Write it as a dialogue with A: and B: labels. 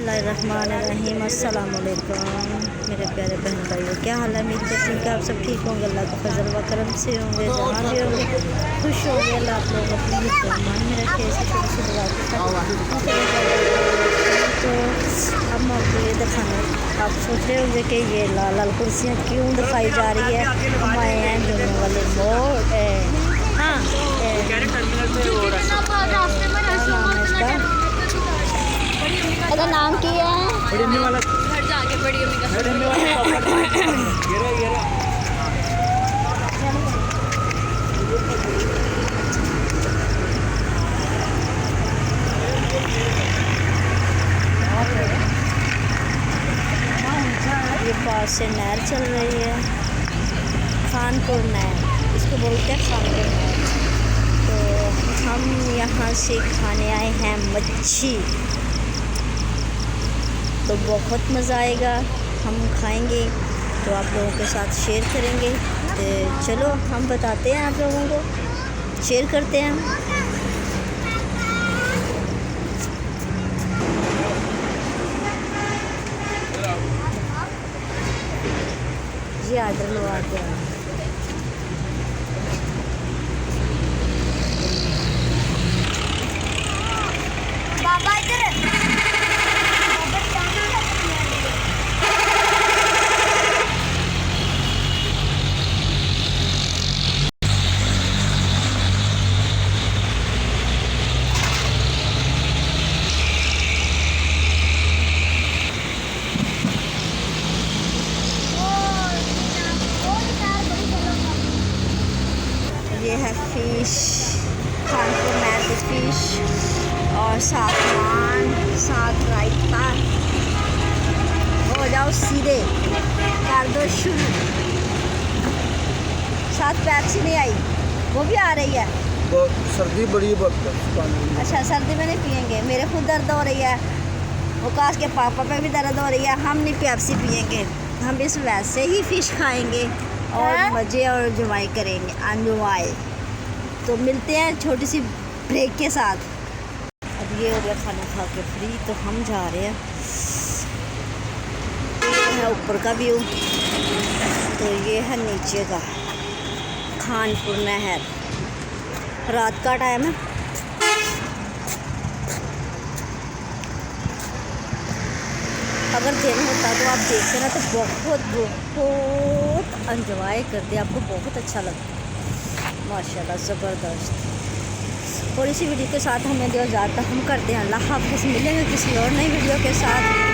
A: बिस्मिल्लाहिर्रहमानिर्रहीम। अस्सलाम वालेकुम मेरे प्यारे बहन भाइयों, क्या हाल है? उम्मीद करती हूँ कि आप सब ठीक होंगे, अल्लाह का फजल व करम से होंगे, जहाँ भी होंगे खुश होंगे। अल्लाह आप लोग अपने हिफ्ज़-ए-ईमान में रखे। ऐसी छोटी सी दुआ के साथ तो अब मैं आपको ये दिखाना, आप सोच रहे होंगे कि ये लाल लाल कुर्सियाँ क्यों दिखाई जा रही है। हम आए हैं दोनों वाले मोड़। हाँ, अगर नाम की है ये पास से नहर चल रही है, खानपुर नहर इसको बोलते हैं, खानपुर नहर। तो हम यहाँ से खाने आए हैं मच्छी, तो बहुत मज़ा आएगा। हम खाएंगे तो आप लोगों के साथ शेयर करेंगे। तो चलो हम बताते हैं आप लोगों को, शेयर करते हैं। ये आर्डर लो आते हैं। बाबा इधर ये है फ़िश, खानपुर नहर की फ़िश और साथ नान, साथ रायता। हो जाओ सीधे, कर दो शुरू। साथ पैप्सी नहीं आई, वो भी आ रही है।
B: सर्दी बड़ी
A: अच्छा, सर्दी में नहीं पियेंगे। मेरे खुद दर्द हो रही है, वकास के पापा पे भी दर्द हो रही है। हम नहीं पैप्सी पियेंगे, हम इस वैसे ही फ़िश खाएंगे और मज़े और एंजॉय करेंगे। एंजॉय तो मिलते हैं छोटी सी ब्रेक के साथ। अब ये हो गया खाना खा के फ्री, तो हम जा रहे हैं। ये है ऊपर का व्यू, तो ये है नीचे का खानपुर नहर। रात का टाइम है, अगर दिन होता तो आप देखते ना तो बहुत बहुत एंजॉय करते, आपको बहुत अच्छा लगता माशाल्लाह, ज़बरदस्त। और इसी वीडियो के साथ हमें दो इजाज़त, हम करते हैं अल्लाह हाफ़िज़। मिलेंगे किसी और नई वीडियो के साथ।